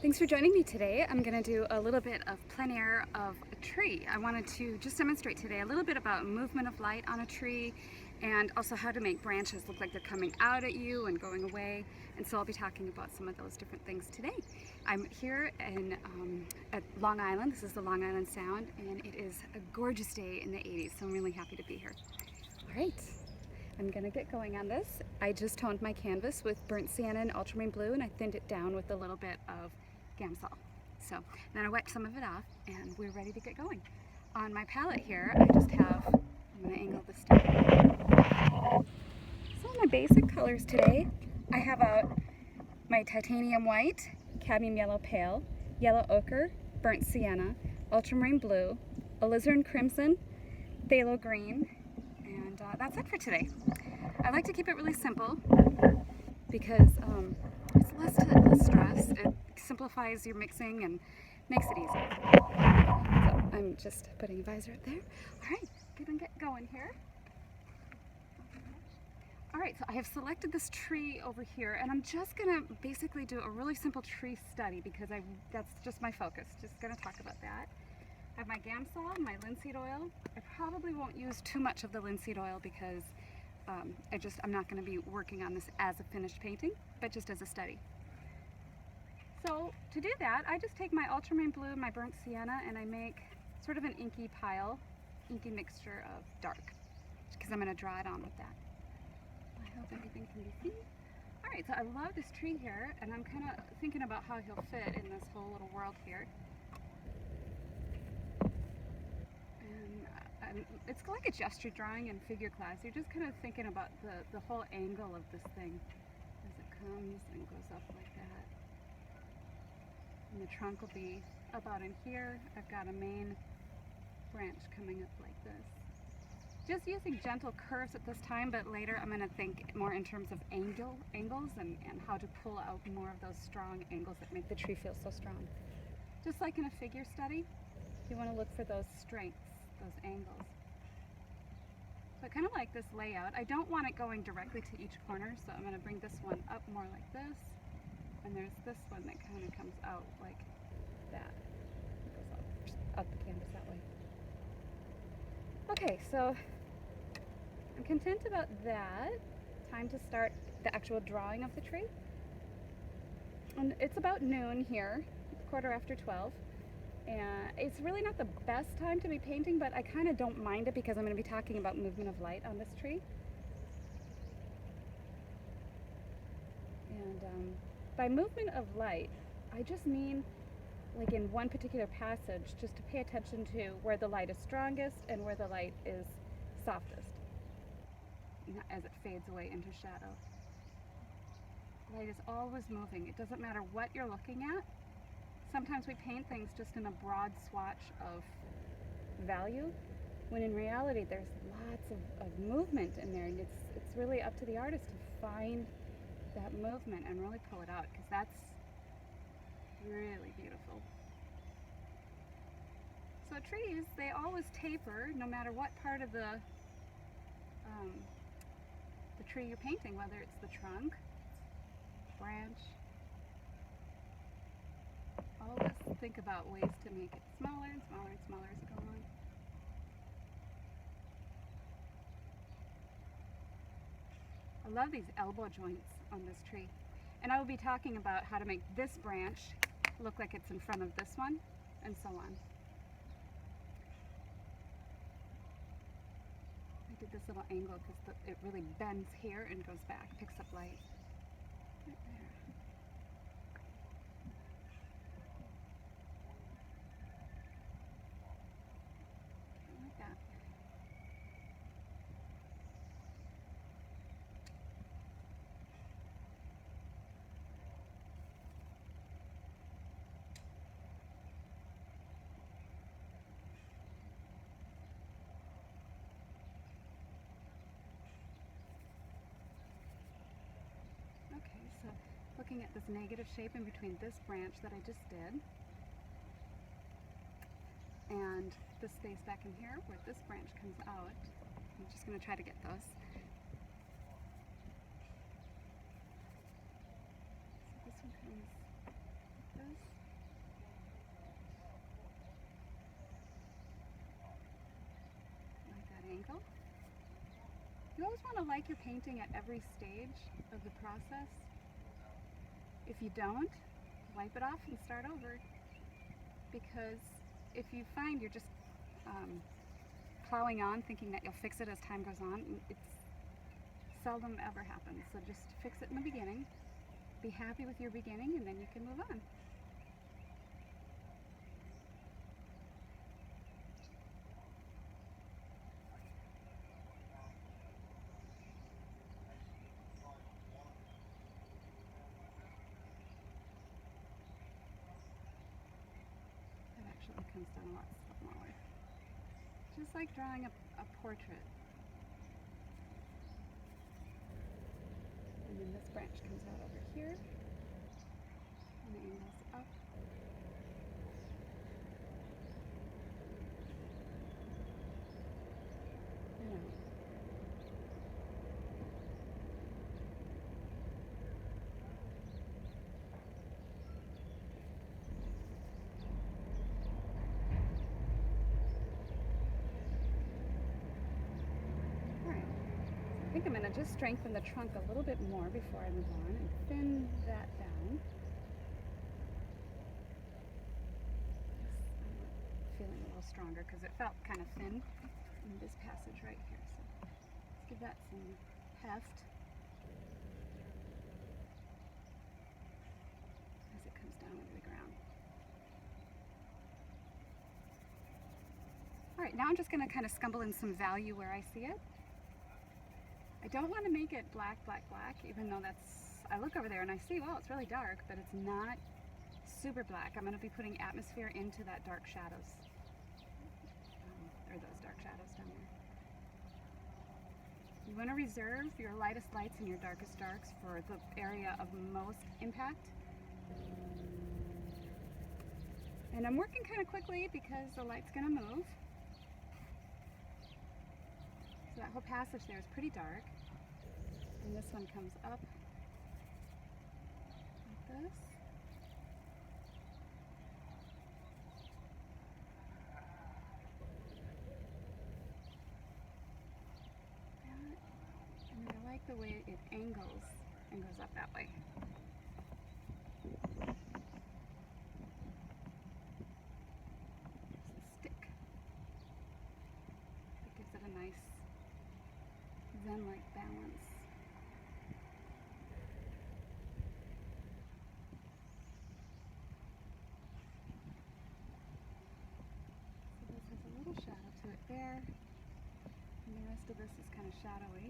Thanks for joining me today. I'm going to do a little bit of plein air of a tree. I wanted to just demonstrate today a little bit about movement of light on a tree and also how to make branches look like they're coming out at you and going away. And so I'll be talking about some of those different things today. I'm here at Long Island. This is the Long Island Sound, and it is a gorgeous day in the 80s, so I'm really happy to be here. All right. I'm gonna get going on this. I just toned my canvas with burnt sienna and ultramarine blue, and I thinned it down with a little bit of Gamsol. So then I wiped some of it off, and we're ready to get going. On my palette here, I just have, I'm gonna angle this down. So my basic colors today, I have out my titanium white, cadmium yellow pale, yellow ochre, burnt sienna, ultramarine blue, alizarin crimson, phthalo green, and that's it for today. I like to keep it really simple because it's less stress. It simplifies your mixing and makes it easy. So I'm just putting a visor up there. All right, get going here. All right, so I have selected this tree over here, and I'm just gonna basically do a really simple tree study because that's just my focus. Just gonna talk about that. I have my Gamsol, my linseed oil. I probably won't use too much of the linseed oil because I'm not going to be working on this as a finished painting, but just as a study. So to do that, I just take my ultramarine blue, my burnt sienna, and I make sort of an inky mixture of dark, because I'm going to draw it on with that. I hope everything can be seen. All right, so I love this tree here, and I'm kind of thinking about how he'll fit in this whole little world here. It's like a gesture drawing in figure class. You're just kind of thinking about the whole angle of this thing as it comes and goes up like that. And the trunk will be about in here. I've got a main branch coming up like this. Just using gentle curves at this time, but later I'm going to think more in terms of angles and how to pull out more of those strong angles that make the tree feel so strong. Just like in a figure study, you want to look for those strengths, those angles. So I kind of like this layout. I don't want it going directly to each corner, so I'm going to bring this one up more like this, and there's this one that kind of comes out like that. It goes up the canvas that way. Okay, so I'm content about that. Time to start the actual drawing of the tree. And it's about noon here, 12:15. And it's really not the best time to be painting, but I kind of don't mind it because I'm going to be talking about movement of light on this tree. And by movement of light, I just mean like in one particular passage, just to pay attention to where the light is strongest and where the light is softest as it fades away into shadow. Light is always moving. It doesn't matter what you're looking at. Sometimes we paint things just in a broad swatch of value, when in reality there's lots of movement in there, and it's really up to the artist to find that movement and really pull it out, because that's really beautiful. So trees, they always taper no matter what part of the tree you're painting, whether it's the trunk, branch. Always think about ways to make it smaller and smaller and smaller as you go on. I love these elbow joints on this tree. And I will be talking about how to make this branch look like it's in front of this one, and so on. I did this little angle because it really bends here and goes back, picks up light. Right there. Looking at this negative shape in between this branch that I just did and this space back in here where this branch comes out. I'm just going to try to get those. So this one comes like this. angle. You always want to like your painting at every stage of the process. If you don't, wipe it off and start over. Because if you find you're just plowing on thinking that you'll fix it as time goes on, it's seldom ever happens. So just fix it in the beginning, be happy with your beginning, and then you can move on. It actually comes down a lot smaller. Just like drawing a portrait. And then this branch comes out over here, and the angle's up. And out. I think I'm going to just strengthen the trunk a little bit more before I move on and thin that down. I'm feeling a little stronger because it felt kind of thin in this passage right here. So let's give that some heft as it comes down over the ground. All right, now I'm just going to kind of scumble in some value where I see it. I don't want to make it black, black, black, even though I look over there and I see, well, it's really dark, but it's not super black. I'm going to be putting atmosphere into that dark shadows, or those dark shadows down there. You want to reserve your lightest lights and your darkest darks for the area of most impact. And I'm working kind of quickly because the light's going to move. So that whole passage there is pretty dark. And this one comes up like this. And I like the way it angles and goes up that way. There's a stick. It gives it a nice Zen-like balance. So this has a little shadow to it there, and the rest of this is kind of shadowy.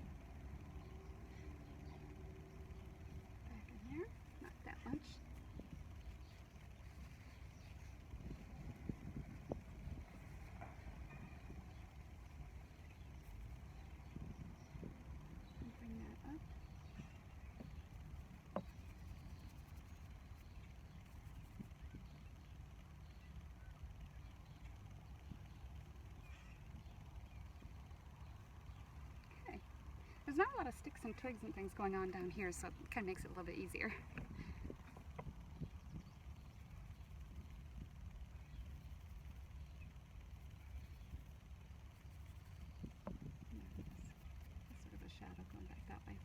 Back in here, not that much. There's not a lot of sticks and twigs and things going on down here, so it kind of makes it a little bit easier. There's sort of a shadow going back that way.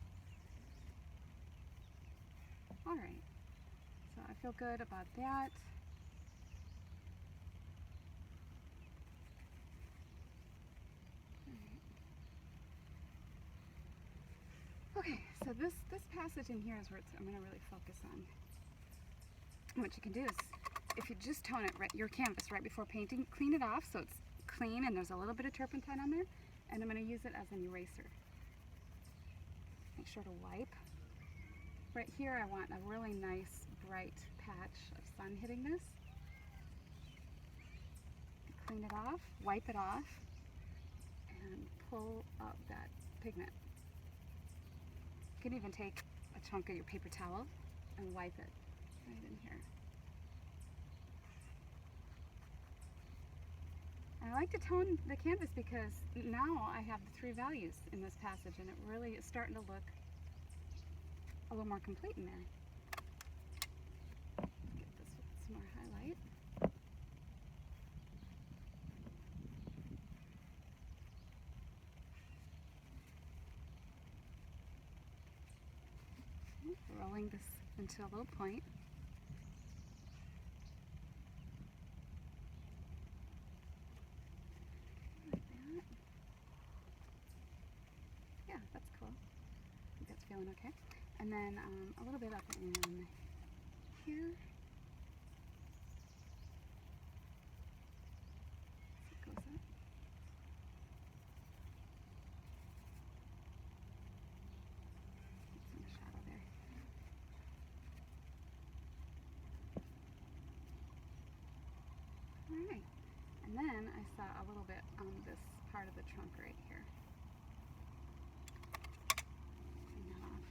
All right, so I feel good about that. Okay, so this passage in here is where I'm going to really focus on. And what you can do is, if you just tone it, your canvas right before painting, clean it off so it's clean and there's a little bit of turpentine on there, and I'm going to use it as an eraser. Make sure to wipe. Right here I want a really nice bright patch of sun hitting this. Clean it off, wipe it off, and pull up that pigment. You can even take a chunk of your paper towel and wipe it right in here. I like to tone the canvas because now I have the 3 values in this passage, and it really is starting to look a little more complete in there. Get this with some more highlight. rolling this into a little point. Like that. Yeah, that's cool. I think that's feeling okay. And then a little bit up in here. So it goes up. Some shadow there. Alright, and then I saw a little bit on this part of the trunk right here. Clean that off.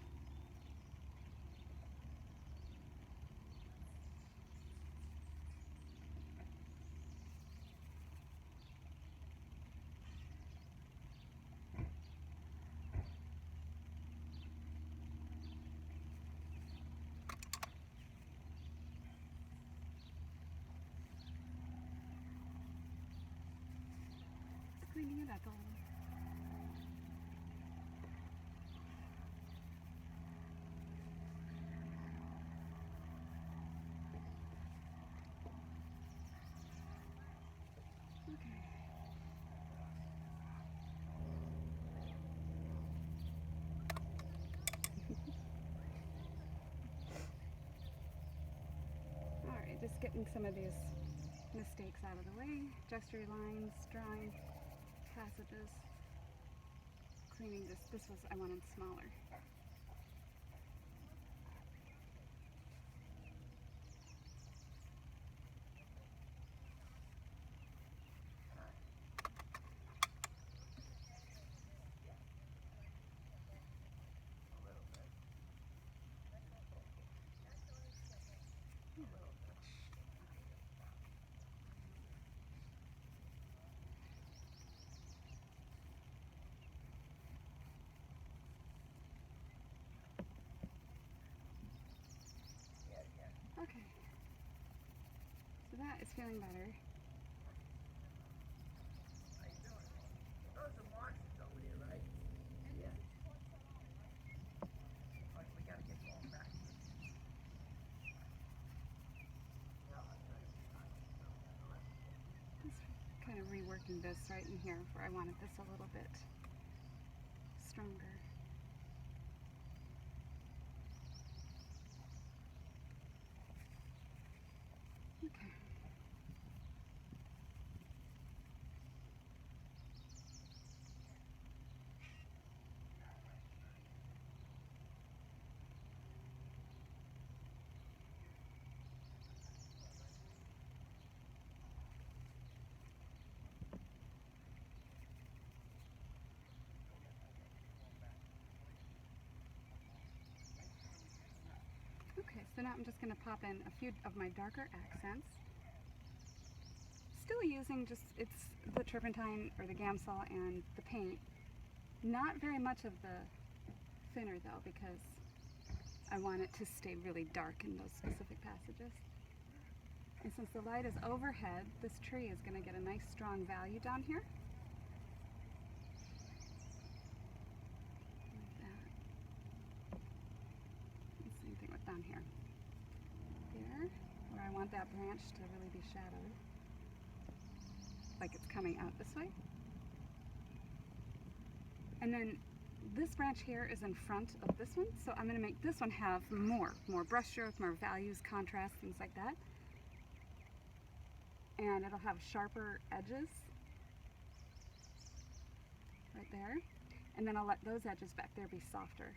Cleaning it up a little. Okay. Alright, just getting some of these mistakes out of the way. Gestury lines, drawing passages. Cleaning this. This was, I wanted smaller. Okay, so that is feeling better. How you doing? Those are Martians over there, right? Yeah. Oh, we gotta get going back. Just kind of reworking this right in here where I wanted this a little bit stronger. Okay. Okay, so now I'm just going to pop in a few of my darker accents. Still using just, it's the turpentine or the Gamsol and the paint. Not very much of the thinner though, because I want it to stay really dark in those specific passages. And since the light is overhead, this tree is going to get a nice strong value down here. Same thing with down here. Here, where I want that branch to really be shadowed. Like it's coming out this way. And then this branch here is in front of this one, so I'm going to make this one have more brushstroke, more values, contrast, things like that. And it'll have sharper edges right there. And then I'll let those edges back there be softer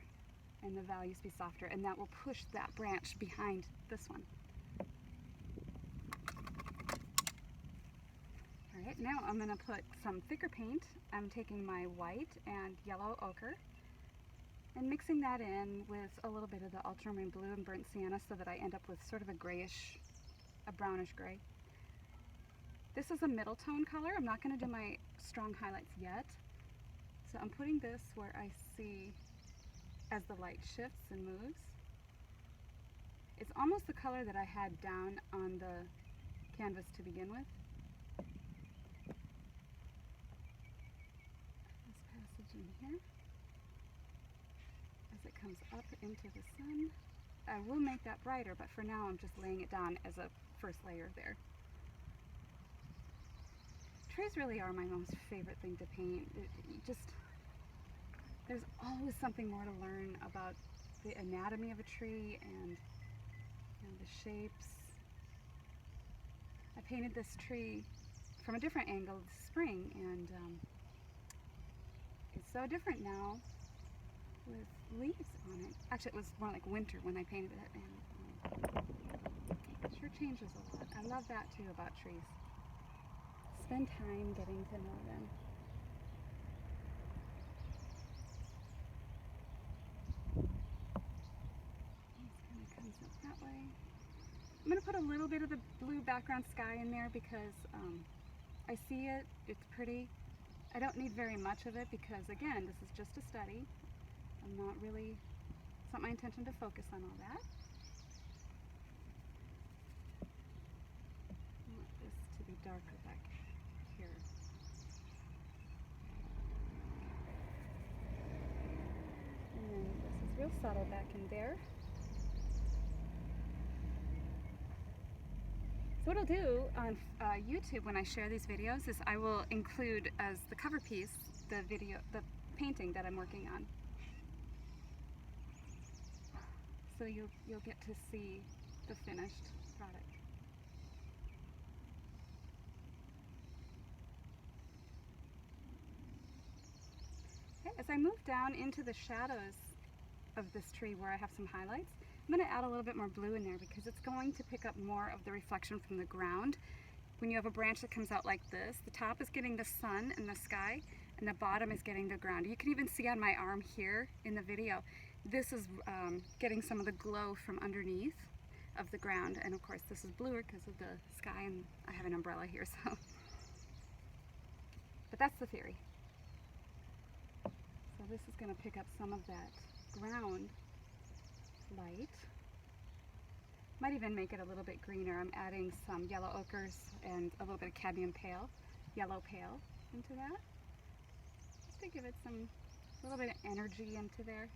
and the values be softer, and that will push that branch behind this one. Alright, now I'm going to put some thicker paint. I'm taking my white and yellow ochre and mixing that in with a little bit of the ultramarine blue and burnt sienna so that I end up with sort of a grayish, a brownish gray. This is a middle tone color. I'm not going to do my strong highlights yet. So I'm putting this where I see as the light shifts and moves. It's almost the color that I had down on the canvas to begin with. This passage in here, as it comes up into the sun. I will make that brighter, but for now I'm just laying it down as a first layer there. Trees really are my most favorite thing to paint. There's always something more to learn about the anatomy of a tree and the shapes. I painted this tree from a different angle this spring, and it's so different now with leaves on it. Actually, it was more like winter when I painted it, and it sure changes a lot. I love that too about trees. Spend time getting to know them. This kind of comes up that way. I'm going to put a little bit of the blue background sky in there because I see it, it's pretty. I don't need very much of it because, again, this is just a study. It's not my intention to focus on all that. I want this to be darker back here. And then this is real subtle back in there. So what I'll do on YouTube when I share these videos is I will include as the cover piece the painting that I'm working on. So you'll get to see the finished product. Okay, as I move down into the shadows of this tree where I have some highlights, I'm going to add a little bit more blue in there because it's going to pick up more of the reflection from the ground. When you have a branch that comes out like this, the top is getting the sun and the sky, and the bottom is getting the ground. You can even see on my arm here in the video, this is getting some of the glow from underneath of the ground, and of course this is bluer because of the sky, and I have an umbrella here, so. But that's the theory. So this is going to pick up some of that ground light. Might even make it a little bit greener. I'm adding some yellow ochres and a little bit of cadmium pale, yellow pale into that, just to give it a little bit of energy into there.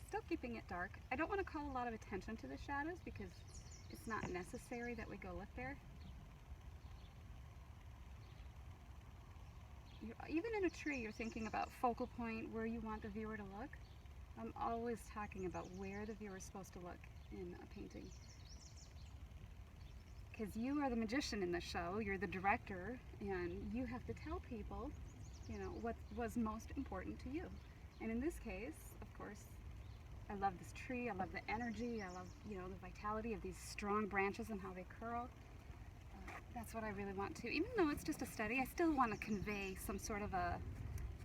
Still keeping it dark. I don't want to call a lot of attention to the shadows because it's not necessary that we go look there. Even in a tree, you're thinking about focal point, where you want the viewer to look. I'm always talking about where the viewer is supposed to look in a painting. Because you are the magician in the show, you're the director, and you have to tell people, what was most important to you. And in this case, of course, I love this tree, I love the energy, I love, the vitality of these strong branches and how they curl. That's what I really want to. Even though it's just a study, I still want to convey some sort of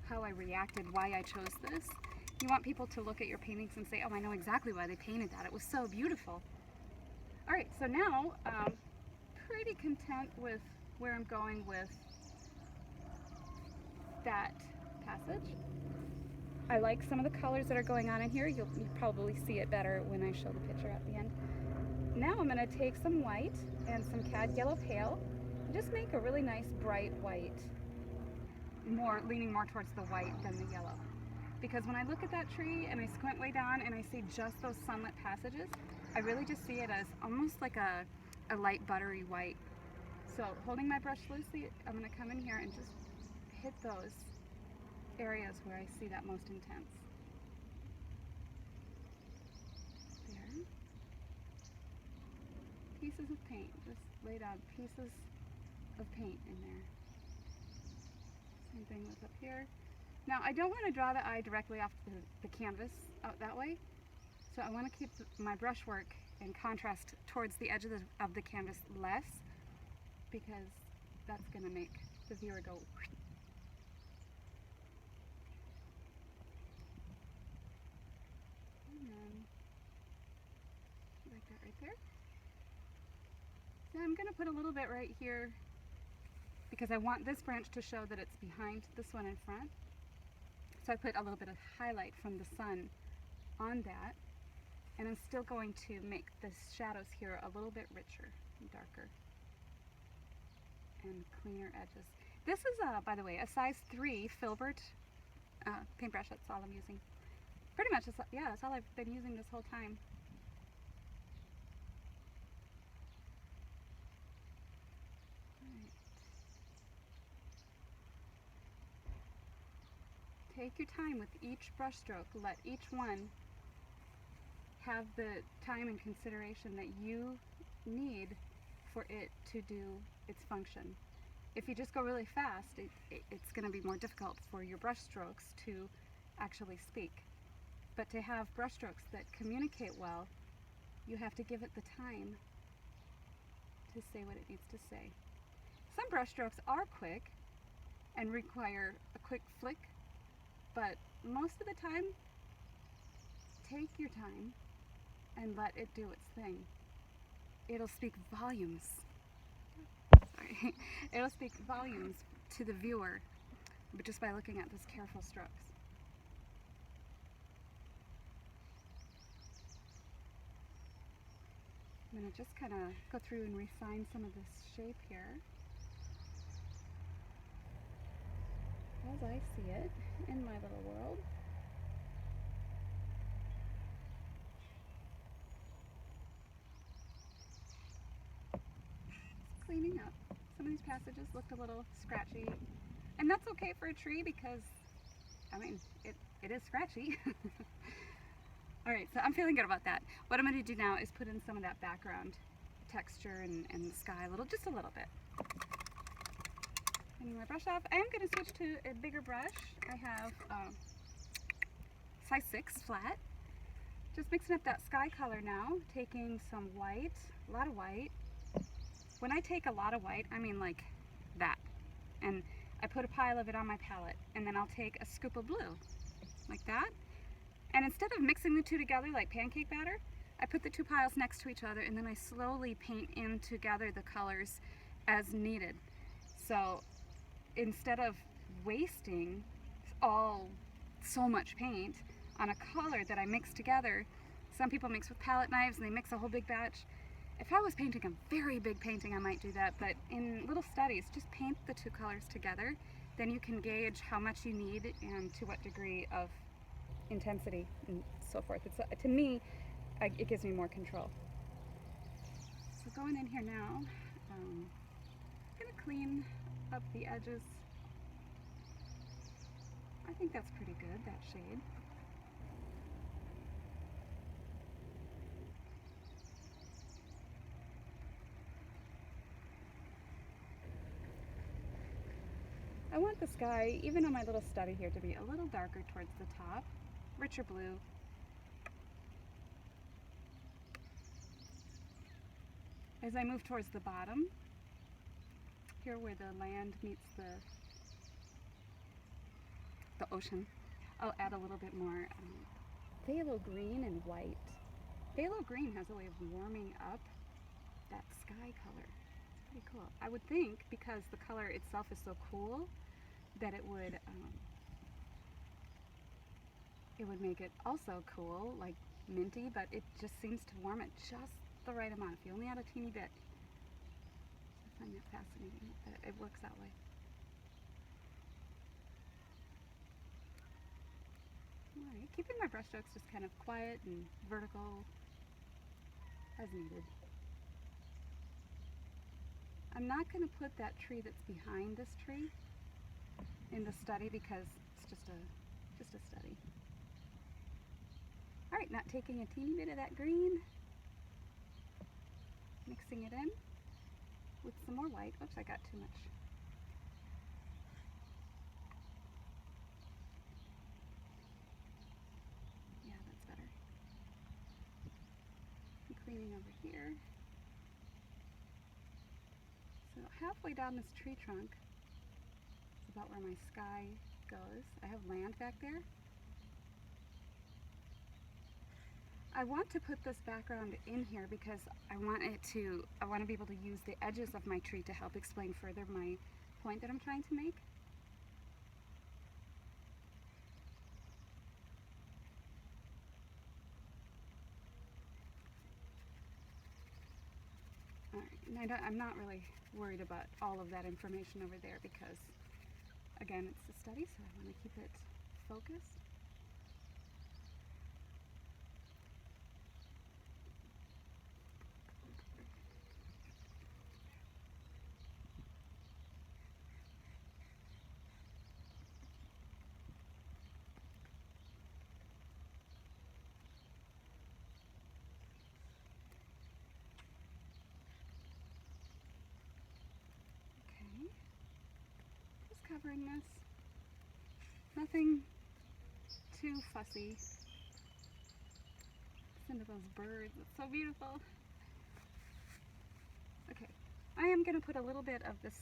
how I reacted, why I chose this. You want people to look at your paintings and say, oh, I know exactly why they painted that. It was so beautiful. All right, so now I'm pretty content with where I'm going with that passage. I like some of the colors that are going on in here. You'll probably see it better when I show the picture at the end. Now I'm going to take some white and some cad yellow pale and just make a really nice bright white, leaning more towards the white than the yellow. Because when I look at that tree and I squint way down and I see just those sunlit passages, I really just see it as almost like a light buttery white. So holding my brush loosely, I'm going to come in here and just hit those areas where I see that most intense. There. Pieces of paint, just lay down pieces of paint in there. Same thing with up here. Now I don't want to draw the eye directly off the canvas out that way, so I want to keep my brushwork in contrast towards the edge of the canvas less, because that's going to make the viewer go and then like that right there. So I'm going to put a little bit right here because I want this branch to show that it's behind this one in front. So I put a little bit of highlight from the sun on that, and I'm still going to make the shadows here a little bit richer and darker and cleaner edges. This is, by the way, a size 3 filbert paintbrush. That's all I'm using. pretty much, yeah, that's all I've been using this whole time. Right. Take your time with each brush stroke. Let each one have the time and consideration that you need for it to do its function. If you just go really fast, it's going to be more difficult for your brush strokes to actually speak. But to have brush strokes that communicate well, you have to give it the time to say what it needs to say. Some brush strokes are quick and require a quick flick, but most of the time, take your time and let it do its thing. It'll speak volumes. Sorry. It'll speak volumes to the viewer, but just by looking at those careful strokes. I'm going to just kind of go through and refine some of this shape here as I see it in my little world. Just cleaning up. Some of these passages looked a little scratchy, and that's okay for a tree because, I mean, it is scratchy. Alright, so I'm feeling good about that. What I'm going to do now is put in some of that background texture and the sky just a little bit. Cleaning my brush off. I am going to switch to a bigger brush. I have size 6 flat. Just mixing up that sky color now, taking some white, a lot of white. When I take a lot of white, I mean like that. And I put a pile of it on my palette, and then I'll take a scoop of blue, like that. And instead of mixing the two together like pancake batter, I put the two piles next to each other, and then I slowly paint in together the colors as needed. So instead of wasting so much paint on a color that I mix together, some people mix with palette knives and they mix a whole big batch. If I was painting a very big painting, I might do that, but in little studies, just paint the two colors together. Then you can gauge how much you need and to what degree of intensity and so forth. To me, it gives me more control. So going in here now, I'm going to clean up the edges. I think that's pretty good, that shade. I want the sky, even on my little study here, to be a little darker towards the top, richer blue. As I move towards the bottom, here where the land meets the ocean, I'll add a little bit more phthalo green and white. Phthalo green has a way of warming up that sky color. It's pretty cool. I would think because the color itself is so cool that it would make it also cool, like minty, but it just seems to warm it just the right amount. If you only add a teeny bit. I find that fascinating. It works that way. Alright, keeping my brush strokes just kind of quiet and vertical as needed. I'm not going to put that tree that's behind this tree in the study because it's just a study. Alright, not taking a teeny bit of that green, mixing it in with some more white. Oops, I got too much. Yeah, that's better. I'm cleaning over here. So halfway down this tree trunk is about where my sky goes. I have land back there. I want to put this background in here because I want to be able to use the edges of my tree to help explain further my point that I'm trying to make. Alright, and I'm not really worried about all of that information over there because, again, it's a study, so I want to keep it focused. covering this. Nothing too fussy. Listen to those birds, it's so beautiful. Okay, I am going to put a little bit of this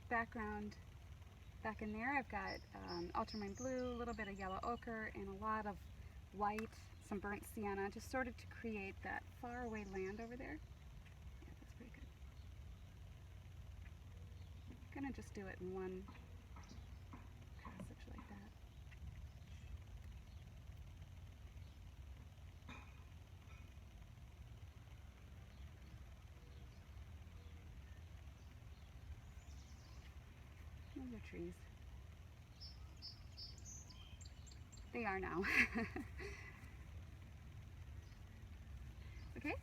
background back in there. I've got ultramarine blue, a little bit of yellow ochre, and a lot of white, some burnt sienna, just sort of to create that faraway land over there. Yeah, that's pretty good. I'm going to just do it in one passage like that. Those are trees. They are now. Okay,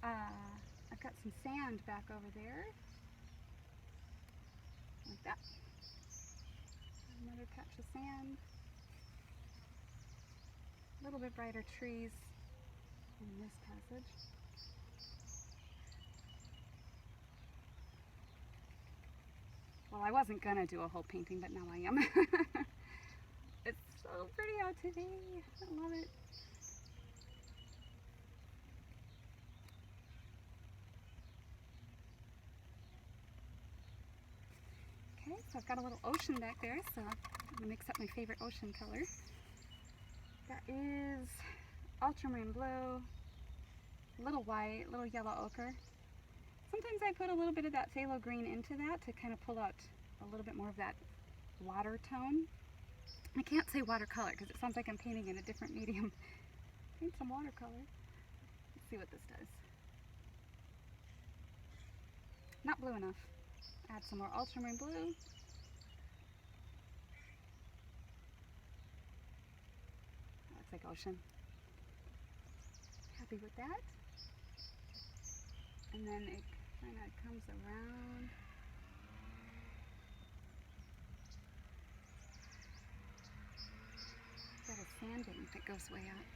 I've got some sand back over there, like that. Another patch of sand. A little bit brighter trees in this passage. Well, I wasn't gonna do a whole painting, but now I am. It's so pretty out today. I love it. Okay, so I've got a little ocean back there, so I'm gonna mix up my favorite ocean color. That is ultramarine blue, a little white, a little yellow ochre. Sometimes I put a little bit of that phthalo green into that to kind of pull out a little bit more of that water tone. I can't say watercolor because it sounds like I'm painting in a different medium. Paint some watercolor. Let's see what this does. Not blue enough. Add some more ultramarine blue. That looks like ocean. Happy with that. And then it kind of comes around. Got a sanding that goes way out.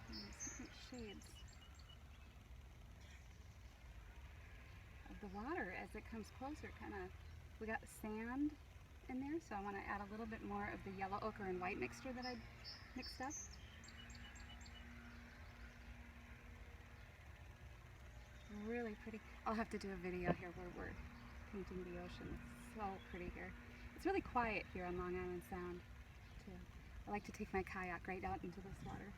And there's different shades of the water as it comes closer. We got sand in there, so I want to add a little bit more of the yellow ochre and white mixture that I mixed up. Really pretty. I'll have to do a video here where we're painting the ocean. It's so pretty here. It's really quiet here on Long Island Sound too. I like to take my kayak right out into this water.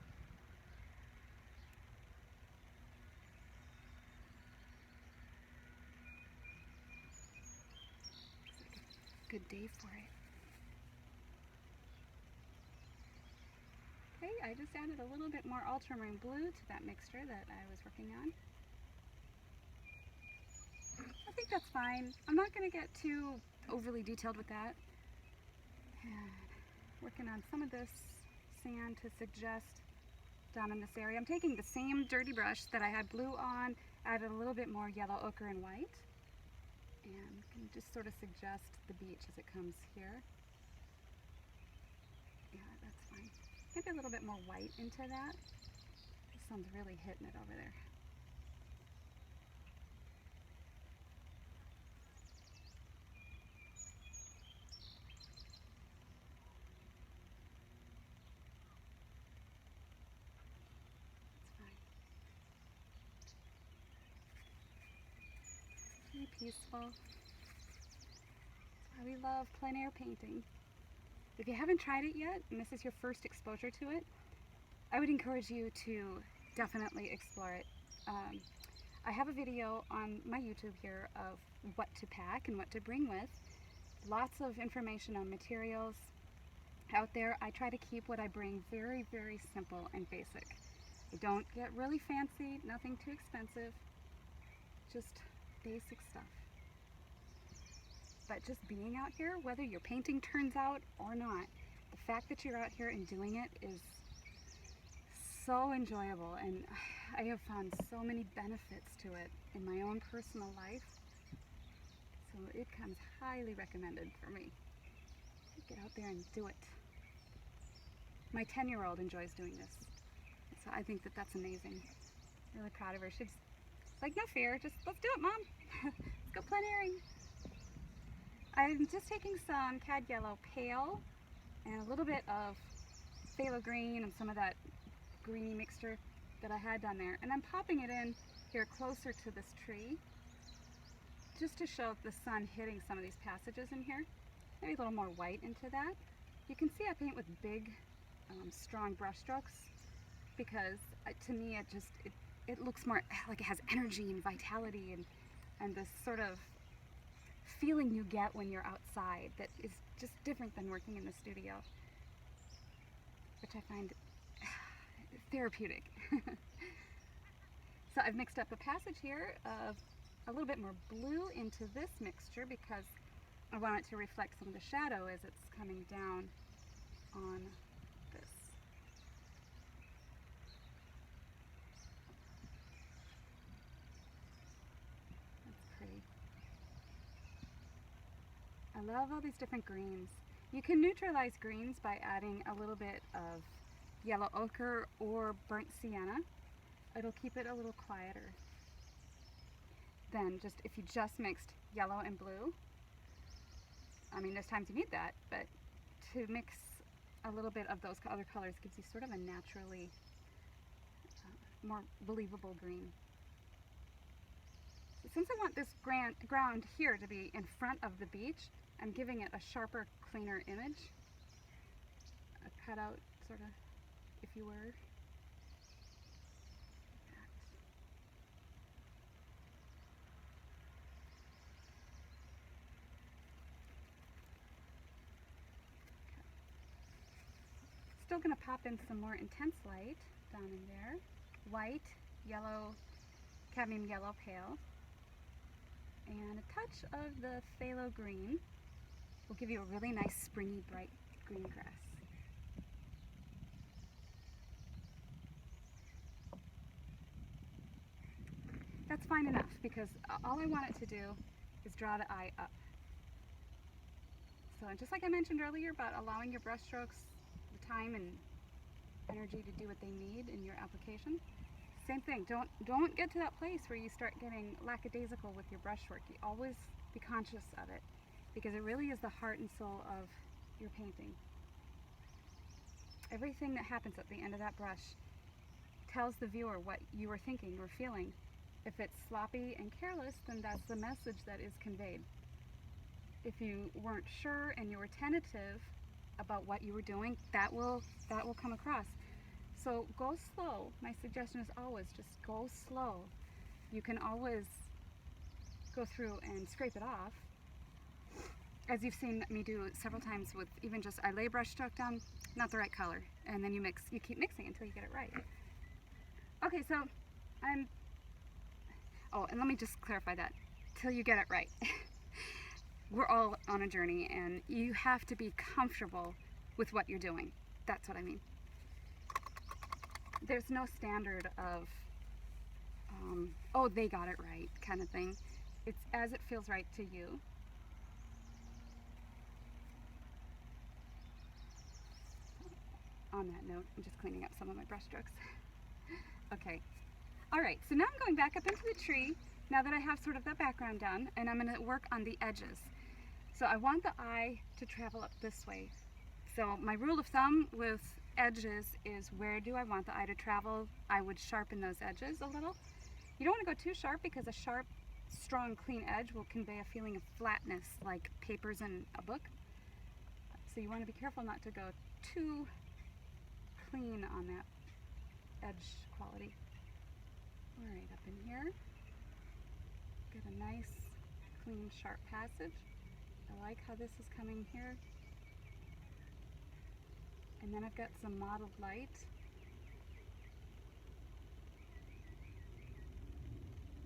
It's like a good day for it. Okay, I just added a little bit more ultramarine blue to that mixture that I was working on. I think that's fine. I'm not going to get too overly detailed with that. And working on some of this sand to suggest down in this area. I'm taking the same dirty brush that I had blue on, added a little bit more yellow ochre and white, and can just sort of suggest the beach as it comes here. Yeah, that's fine. Maybe a little bit more white into that. The sun's really hitting it over there. Really peaceful. That's why we love plein air painting. If you haven't tried it yet, and this is your first exposure to it, I would encourage you to definitely explore it. I have a video on my YouTube here of what to pack and what to bring with. Lots of information on materials out there. I try to keep what I bring very, very simple and basic. I don't get really fancy, nothing too expensive, just basic stuff. But just being out here, whether your painting turns out or not, the fact that you're out here and doing it is so enjoyable, and I have found so many benefits to it in my own personal life. So it comes highly recommended for me. Get out there and do it. My 10-year-old enjoys doing this, so I think that that's amazing. Really proud of her. She's Like, no fear, just let's do it, Mom. Let's go plein airing. I'm just taking some cad yellow pale and a little bit of phthalo green and some of that greeny mixture that I had down there, and I'm popping it in here closer to this tree just to show the sun hitting some of these passages in here. Maybe a little more white into that. You can see I paint with big, strong brush strokes because to me it looks more like it has energy and vitality and this sort of feeling you get when you're outside that is just different than working in the studio, which I find therapeutic. So I've mixed up a passage here of a little bit more blue into this mixture because I want it to reflect some of the shadow as it's coming down on this. That's pretty. I love all these different greens. You can neutralize greens by adding a little bit of yellow ochre or burnt sienna. It'll keep it a little quieter. Then just if you just mixed yellow and blue, I mean there's times you need that, but to mix a little bit of those other colors gives you sort of a naturally more believable green. So since I want this ground here to be in front of the beach, I'm giving it a sharper, cleaner image. A cutout, sort of, if you were. Still going to pop in some more intense light down in there. White, yellow, cadmium yellow pale, and a touch of the phthalo green will give you a really nice springy bright green grass. That's fine enough because all I want it to do is draw the eye up. So just like I mentioned earlier about allowing your brush strokes the time and energy to do what they need in your application, same thing. Don't get to that place where you start getting lackadaisical with your brushwork. You always be conscious of it because it really is the heart and soul of your painting. Everything that happens at the end of that brush tells the viewer what you were thinking or feeling. If it's sloppy and careless, then that's the message that is conveyed. If you weren't sure and you were tentative about what you were doing, that will come across. So go slow. My suggestion is always just go slow. You can always go through and scrape it off, as you've seen me do several times with even just, I lay a brush stroke down, not the right color, and then you keep mixing until you get it right. Okay, so oh, and let me just clarify that, till you get it right. We're all on a journey and you have to be comfortable with what you're doing. That's what I mean. There's no standard of, oh, they got it right kind of thing. It's as it feels right to you. On that note, I'm just cleaning up some of my brush strokes. Okay. All right, so now I'm going back up into the tree now that I have sort of that background done, and I'm going to work on the edges. So I want the eye to travel up this way. So my rule of thumb with edges is, where do I want the eye to travel? I would sharpen those edges a little. You don't want to go too sharp because a sharp, strong, clean edge will convey a feeling of flatness like papers in a book. So you want to be careful not to go too clean on that edge quality. All right, up in here, get a nice, clean, sharp passage. I like how this is coming here. And then I've got some mottled light.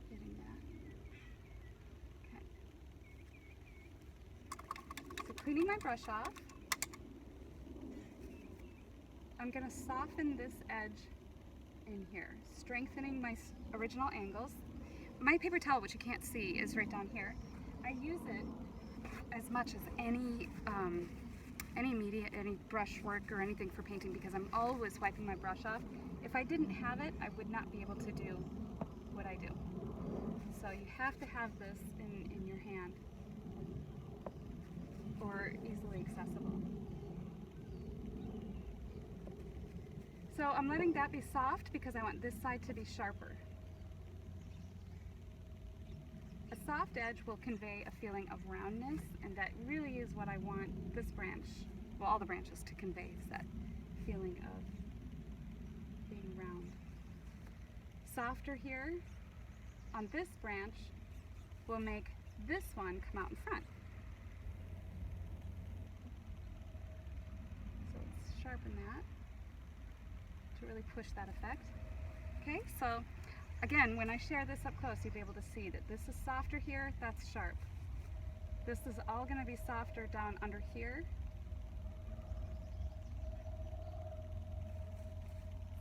Getting that. Okay. So cleaning my brush off, I'm going to soften this edge in here, strengthening my original angles. My paper towel, which you can't see, is right down here. I use it as much as any media, any brushwork or anything for painting because I'm always wiping my brush off. If I didn't have it, I would not be able to do what I do. So you have to have this in your hand or easily accessible. So I'm letting that be soft because I want this side to be sharper. A soft edge will convey a feeling of roundness, and that really is what I want this branch, well, all the branches to convey, is that feeling of being round. Softer here on this branch will make this one come out in front. So let's sharpen that to really push that effect. Okay, so again, when I share this up close, you'll be able to see that this is softer here, that's sharp. This is all going to be softer down under here.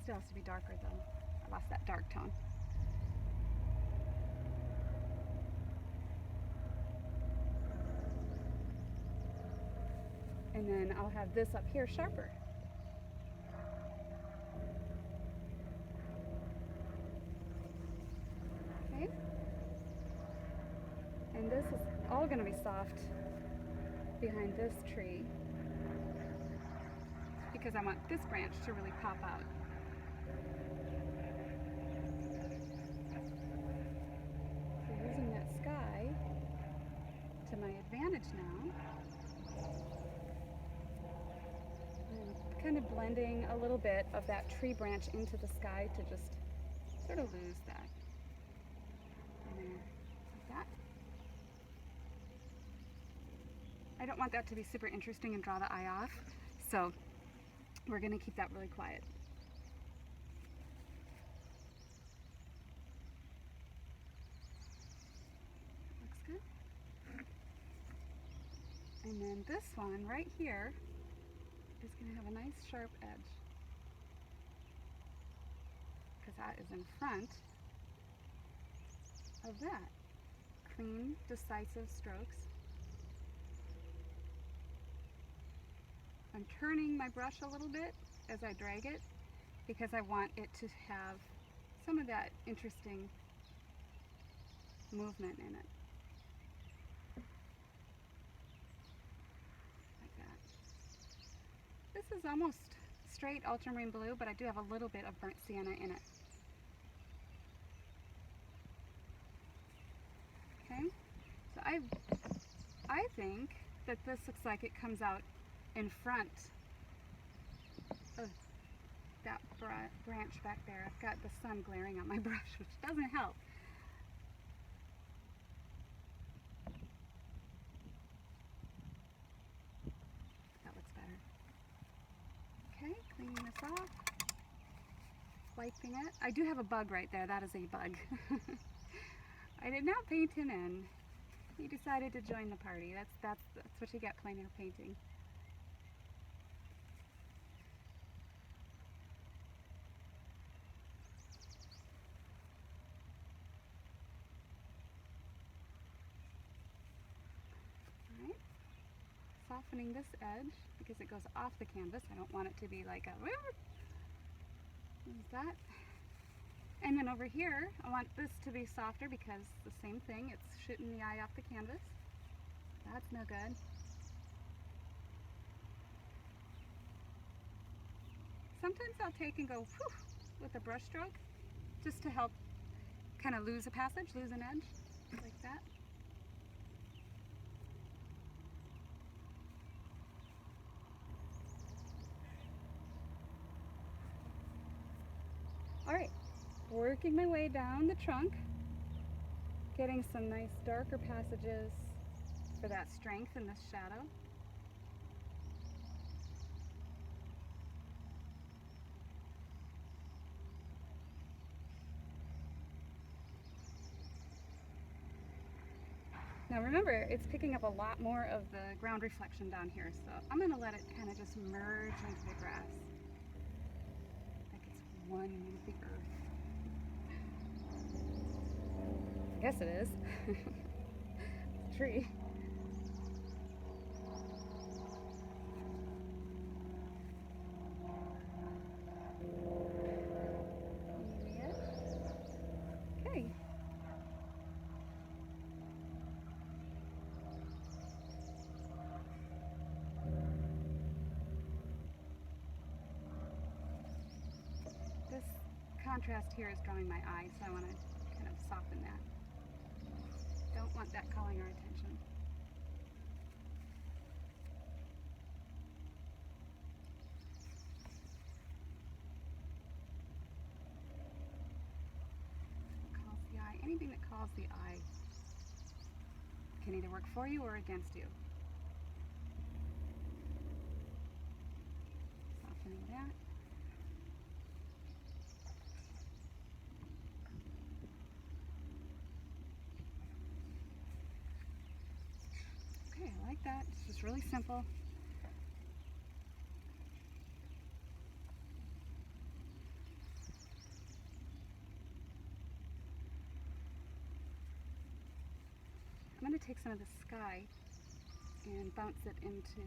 Still has to be darker though. I lost that dark tone. And then I'll have this up here sharper. Okay? And this is all going to be soft behind this tree because I want this branch to really pop out. So using that sky to my advantage now, I'm kind of blending a little bit of that tree branch into the sky to just sort of lose that. And there, like that. I don't want that to be super interesting and draw the eye off, so we're going to keep that really quiet. Looks good. And then this one right here is going to have a nice sharp edge because that is in front of that. Clean, decisive strokes. I'm turning my brush a little bit as I drag it because I want it to have some of that interesting movement in it. Like that. This is almost straight ultramarine blue, but I do have a little bit of burnt sienna in it. Okay, so I think that this looks like it comes out in front of that branch back there. I've got the sun glaring on my brush, which doesn't help. That looks better. Okay, cleaning this off, wiping it. I do have a bug right there. That is a bug. I did not paint him in. He decided to join the party. That's what you get, plein air painting. Alright. Softening this edge because it goes off the canvas. I don't want it to be like a there's that. And then over here, I want this to be softer because the same thing, it's shooting the eye off the canvas. That's no good. Sometimes I'll take and go whew, with a brush stroke just to help kind of lose a passage, lose an edge, like that. All right. Working my way down the trunk, getting some nice darker passages for that strength in this shadow. Now remember, it's picking up a lot more of the ground reflection down here, so I'm going to let it kind of just merge into the grass, like it's one with the earth. I guess it is. It's a tree. Okay. contrast here is drawing my eye, so I want to kind of soften that. Don't want that calling our attention. Calls the eye. Anything that calls the eye can either work for you or against you. Softening that. Okay, I like that. It's just really simple. I'm going to take some of the sky and bounce it into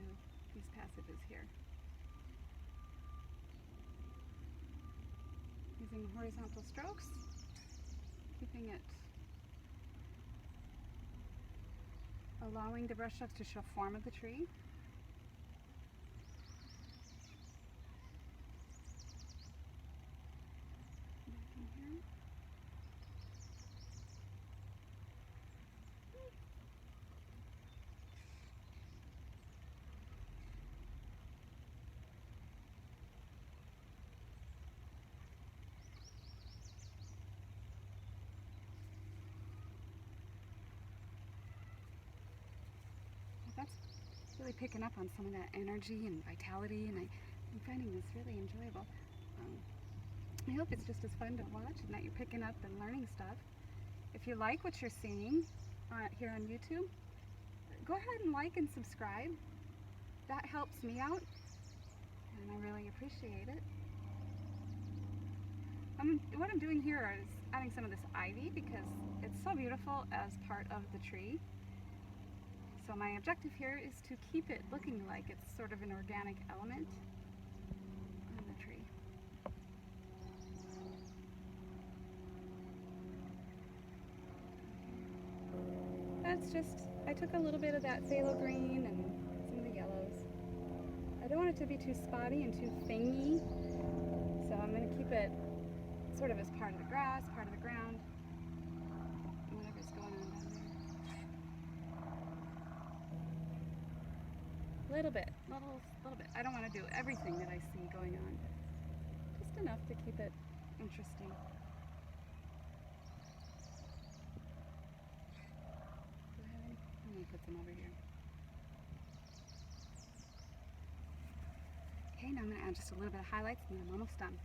these passages here. Using horizontal strokes, keeping it, allowing the brushstrokes to show form of the tree. That's really picking up on some of that energy and vitality, and I'm finding this really enjoyable. I hope it's just as fun to watch and that you're picking up and learning stuff. If you like what you're seeing here on YouTube, go ahead and like and subscribe. That helps me out, and I really appreciate it. What I'm doing here is adding some of this ivy because it's so beautiful as part of the tree. So my objective here is to keep it looking like it's sort of an organic element on the tree. That's just, I took a little bit of that phthalo green and some of the yellows. I don't want it to be too spotty and too thingy, so I'm going to keep it sort of as part of the grass, part of the ground, whatever's going on down there. Little bit. I don't want to do everything that I see going on. Just enough to keep it interesting. Do I have any? I'm going to put some over here. Okay, now I'm going to add just a little bit of highlights and then I'm almost done.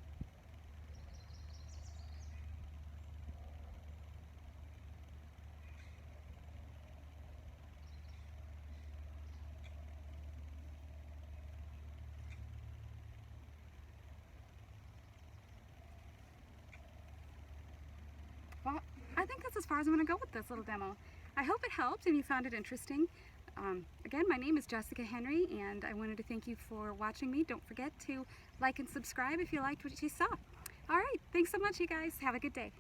Well, I think that's as far as I'm going to go with this little demo. I hope it helped and you found it interesting. Again, my name is Jessica Henry, and I wanted to thank you for watching me. Don't forget to like and subscribe if you liked what you saw. All right, thanks so much, you guys. Have a good day.